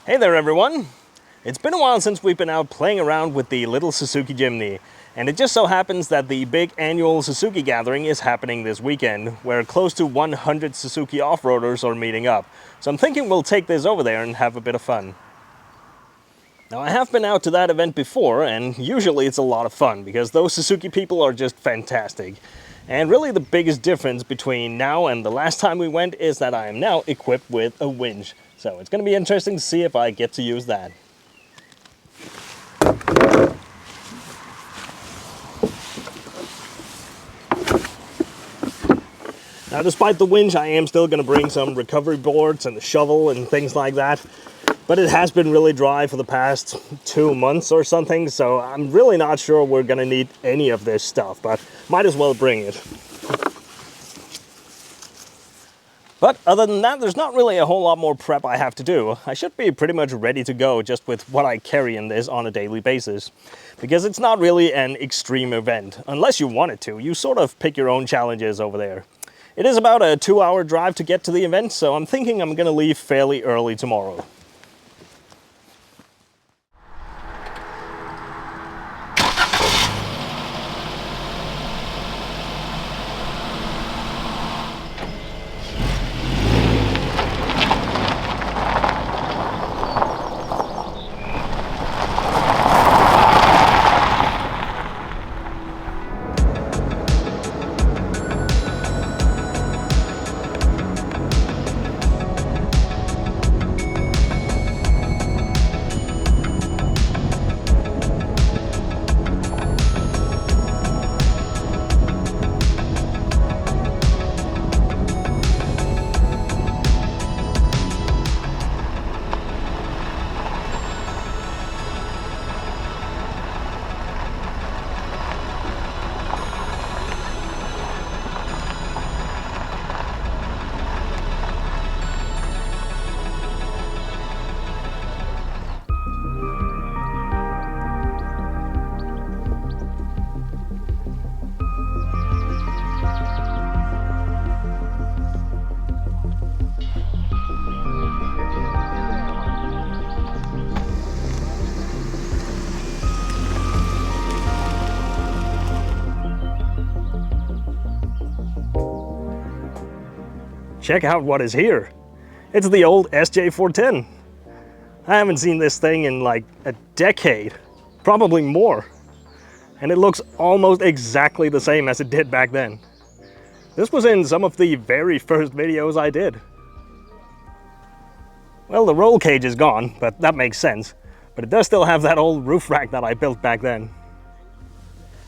Hey there everyone! It's been a while since we've been out playing around with the little Suzuki Jimny, and it just so happens that the big annual Suzuki gathering is happening this weekend, where close to 100 Suzuki off-roaders are meeting up. So I'm thinking we'll take this over there and have a bit of fun. Now I have been out to that event before, and usually it's a lot of fun, because those Suzuki people are just fantastic. And really the biggest difference between now and the last time we went is that I am now equipped with a winch. So it's going to be interesting to see if I get to use that. Now despite the winch, I am still going to bring some recovery boards and a shovel and things like that. But it has been really dry for the past 2 months or something, so I'm really not sure we're going to need any of this stuff, but might as well bring it. But other than that, there's not really a whole lot more prep I have to do. I should be pretty much ready to go just with what I carry in this on a daily basis. Because it's not really an extreme event. Unless you want it to, you sort of pick your own challenges over there. It is about a 2-hour drive to get to the event, so I'm thinking I'm going to leave fairly early tomorrow. Check out what is here. It's the old SJ410. I haven't seen this thing in like a decade, probably more. And it looks almost exactly the same as it did back then. This was in some of the very first videos I did. Well, the roll cage is gone, but that makes sense. But it does still have that old roof rack that I built back then.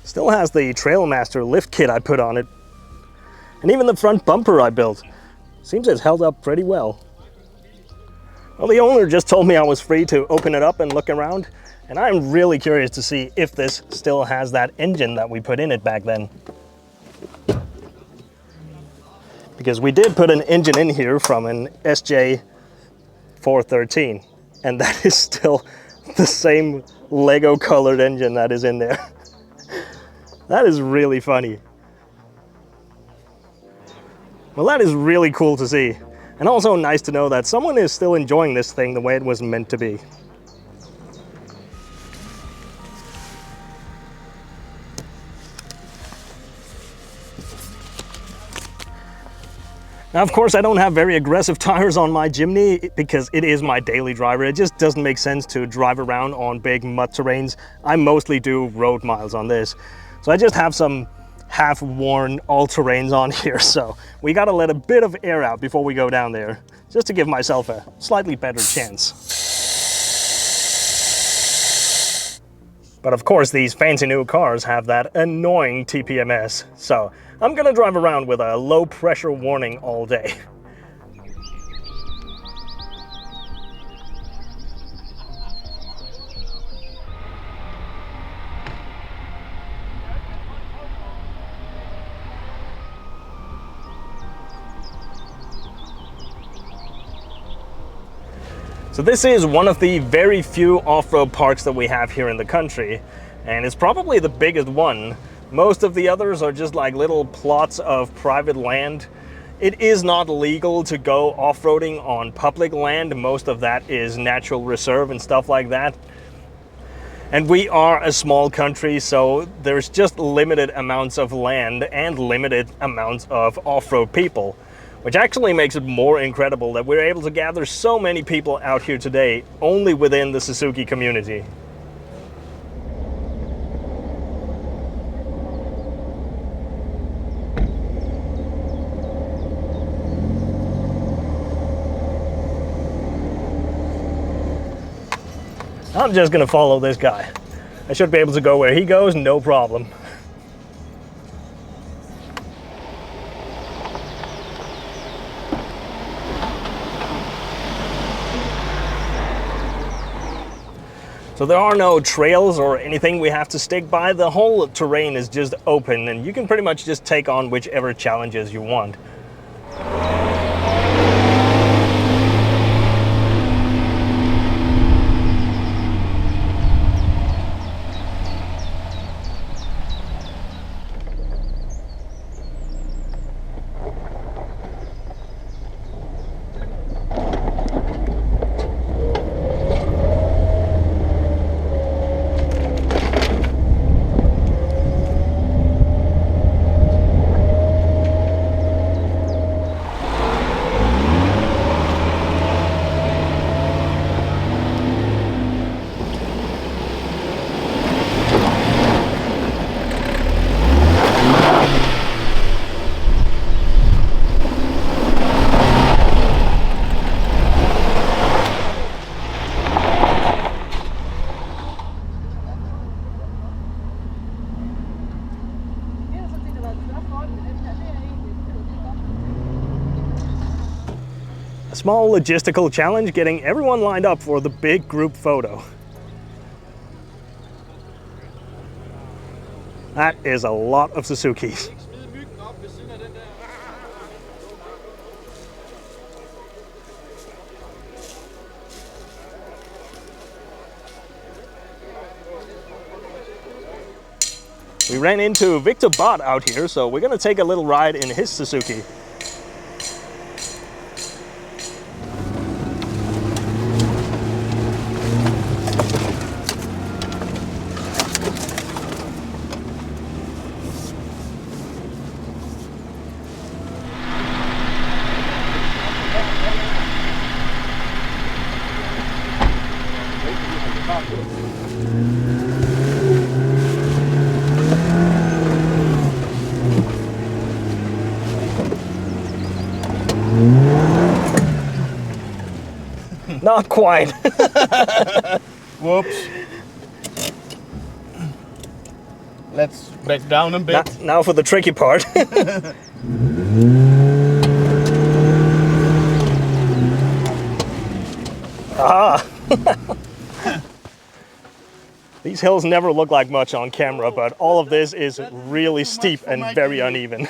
Still has the Trailmaster lift kit I put on it. And even the front bumper I built. Seems it's held up pretty well. Well, the owner just told me I was free to open it up and look around, and I'm really curious to see if this still has that engine that we put in it back then. Because we did put an engine in here from an SJ413, and that is still the same Lego colored engine that is in there. That is really funny. Well, that is really cool to see, and also nice to know that someone is still enjoying this thing the way it was meant to be. Now, of course, I don't have very aggressive tires on my Jimny because it is my daily driver. It just doesn't make sense to drive around on big mud terrains. I mostly do road miles on this, so I just have some half-worn all-terrains on here, so we gotta let a bit of air out before we go down there, just to give myself a slightly better chance. But of course, these fancy new cars have that annoying TPMS, so I'm gonna drive around with a low-pressure warning all day. So this is one of the very few off-road parks that we have here in the country, and it's probably the biggest one. Most of the others are just like little plots of private land It is not legal to go off-roading on public land. Most of that is natural reserve and stuff like that. And we are a small country, so there's just limited amounts of land and limited amounts of off-road people, which actually makes it more incredible that we're able to gather so many people out here today only within the Suzuki community. I'm just gonna follow this guy. I should be able to go where he goes, no problem. So there are no trails or anything we have to stick by. The whole terrain is just open and you can pretty much just take on whichever challenges you want. A small logistical challenge getting everyone lined up for the big group photo. That is a lot of Suzukis. We ran into Victor Bart out here, so we're gonna take a little ride in his Suzuki. Not quite. Whoops. Let's back down a bit. Now for the tricky part. Ah! These hills never look like much on camera, but all of this is really steep and very uneven.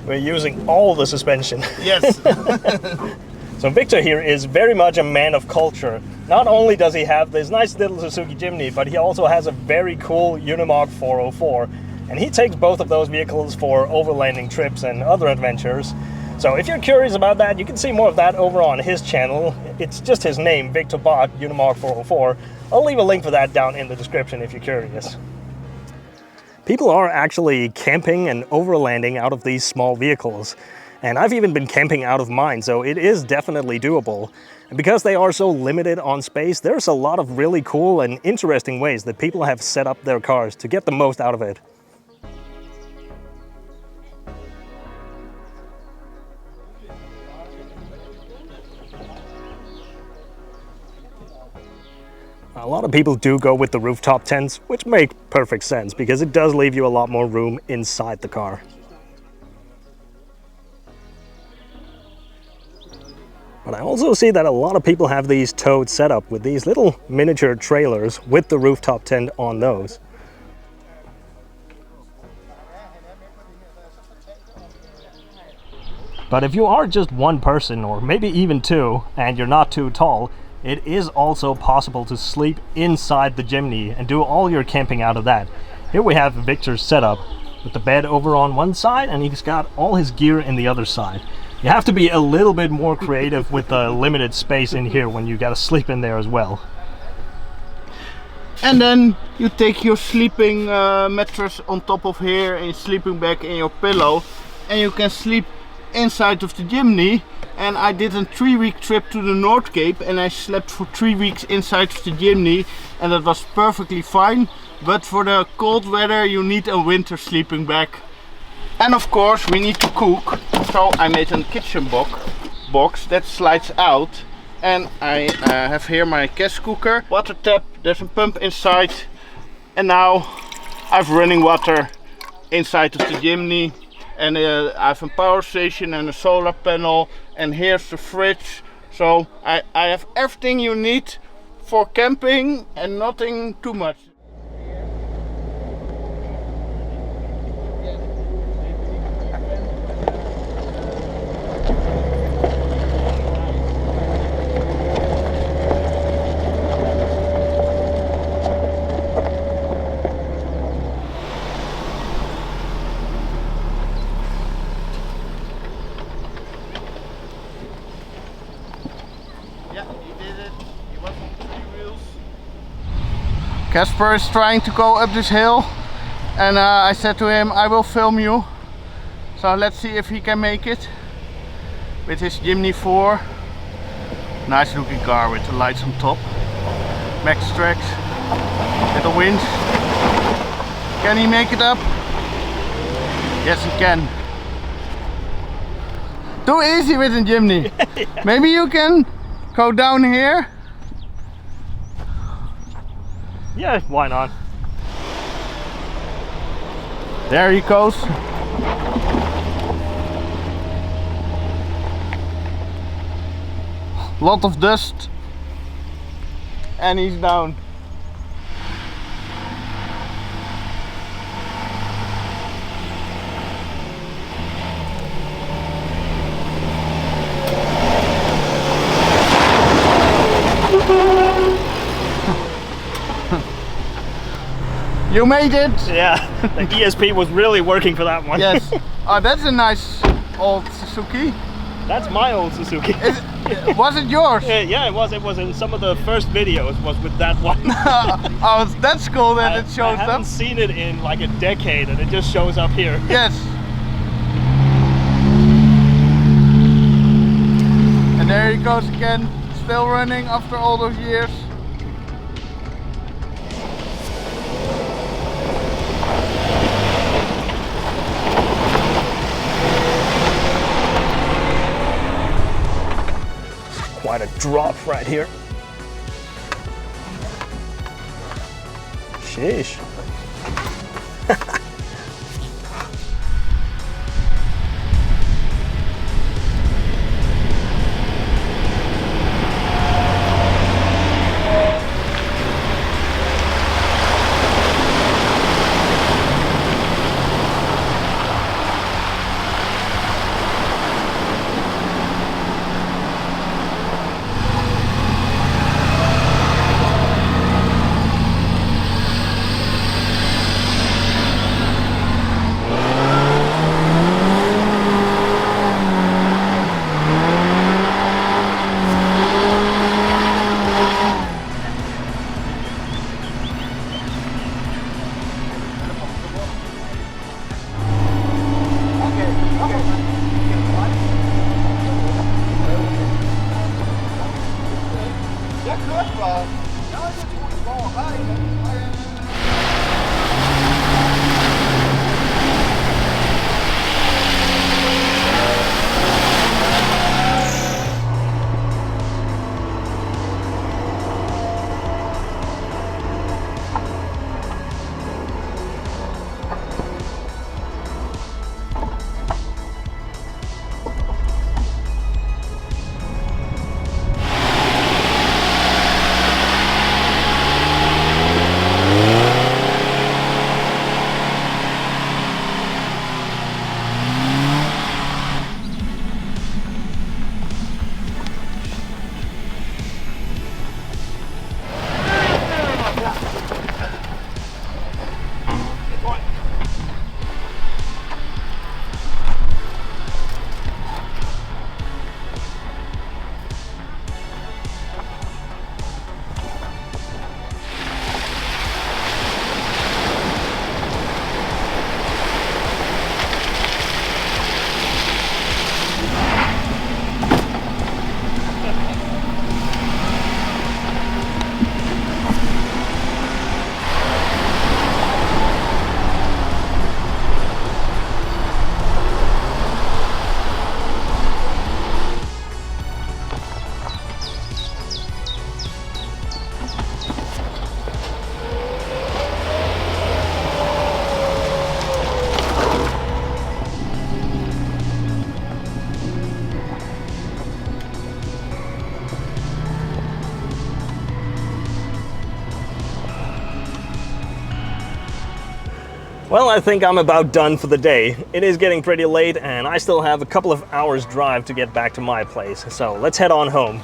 We're using all the suspension. Yes. So Victor here is very much a man of culture. Not only does he have this nice little Suzuki Jimny, but he also has a very cool Unimog 404. And he takes both of those vehicles for overlanding trips and other adventures. So if you're curious about that, you can see more of that over on his channel. It's just his name, Victor Bart, Unimog 404. I'll leave a link for that down in the description if you're curious. People are actually camping and overlanding out of these small vehicles. And I've even been camping out of mine, so it is definitely doable. And because they are so limited on space, there's a lot of really cool and interesting ways that people have set up their cars to get the most out of it. A lot of people do go with the rooftop tents, which make perfect sense because it does leave you a lot more room inside the car. But I also see that a lot of people have these towed set up with these little miniature trailers with the rooftop tent on those. But if you are just one person, or maybe even two, and you're not too tall, it is also possible to sleep inside the Jimny and do all your camping out of that. Here we have Victor's setup with the bed over on one side, and he's got all his gear in the other side. You have to be a little bit more creative with the limited space in here when you gotta sleep in there as well. And then you take your sleeping mattress on top of here and your sleeping bag and your pillow, and you can sleep inside of the Jimny. And I did a 3-week trip to the North Cape and I slept for 3 weeks inside of the Jimny, and that was perfectly fine. But for the cold weather you need a winter sleeping bag. And of course we need to cook, so I made a kitchen box that slides out, and I have here my gas cooker, water tap, there's a pump inside, and now I have running water inside of the Jimny. And I have a power station and a solar panel, and here's the fridge. So I have everything you need for camping and nothing too much. Casper is trying to go up this hill, and I said to him, I will film you. So let's see if he can make it with his Jimny 4. Nice looking car with the lights on top. Max tracks, little winch. Can he make it up? Yes, he can. Too easy with a Jimny. Yeah. Maybe you can go down here. Yeah, why not? There he goes. Lot of dust. And he's down. You made it! Yeah, the ESP was really working for that one. Yes. Oh, that's a nice old Suzuki. That's my old Suzuki. Was it yours? Yeah, it was. It was in some of the first videos. Was with that one. Oh, that's cool that it shows up. I haven't seen it in like a decade, and it just shows up here. Yes. And there he goes again, still running after all those years. Quite a drop right here. Sheesh. Well, I think I'm about done for the day. It is getting pretty late and I still have a couple of hours drive to get back to my place, so let's head on home.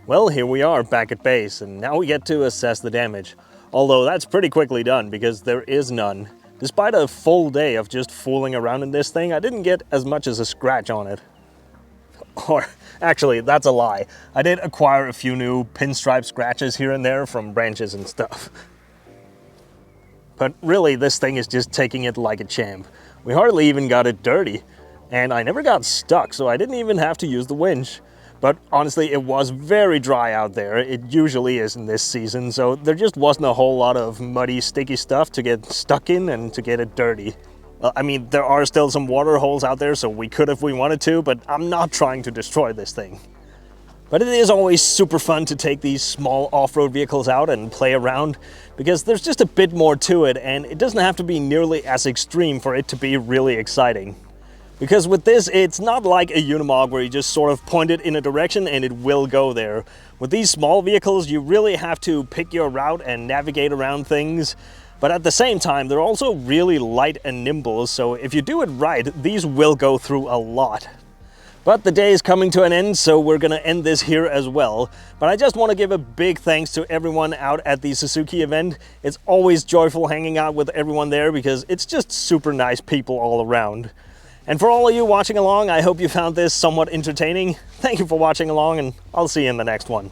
Well, here we are back at base, and now we get to assess the damage. Although that's pretty quickly done because there is none. Despite a full day of just fooling around in this thing, I didn't get as much as a scratch on it. Or, actually, that's a lie. I did acquire a few new pinstripe scratches here and there from branches and stuff. But really, this thing is just taking it like a champ. We hardly even got it dirty. And I never got stuck, so I didn't even have to use the winch. But honestly, it was very dry out there. It usually is in this season, so there just wasn't a whole lot of muddy, sticky stuff to get stuck in and to get it dirty. Well, I mean, there are still some water holes out there, so we could if we wanted to, but I'm not trying to destroy this thing. But it is always super fun to take these small off-road vehicles out and play around, because there's just a bit more to it, and it doesn't have to be nearly as extreme for it to be really exciting. Because with this, it's not like a Unimog where you just sort of point it in a direction and it will go there. With these small vehicles, you really have to pick your route and navigate around things. But at the same time, they're also really light and nimble, so if you do it right, these will go through a lot. But the day is coming to an end, so we're gonna end this here as well. But I just want to give a big thanks to everyone out at the Suzuki event. It's always joyful hanging out with everyone there because it's just super nice people all around. And for all of you watching along, I hope you found this somewhat entertaining. Thank you for watching along, and I'll see you in the next one.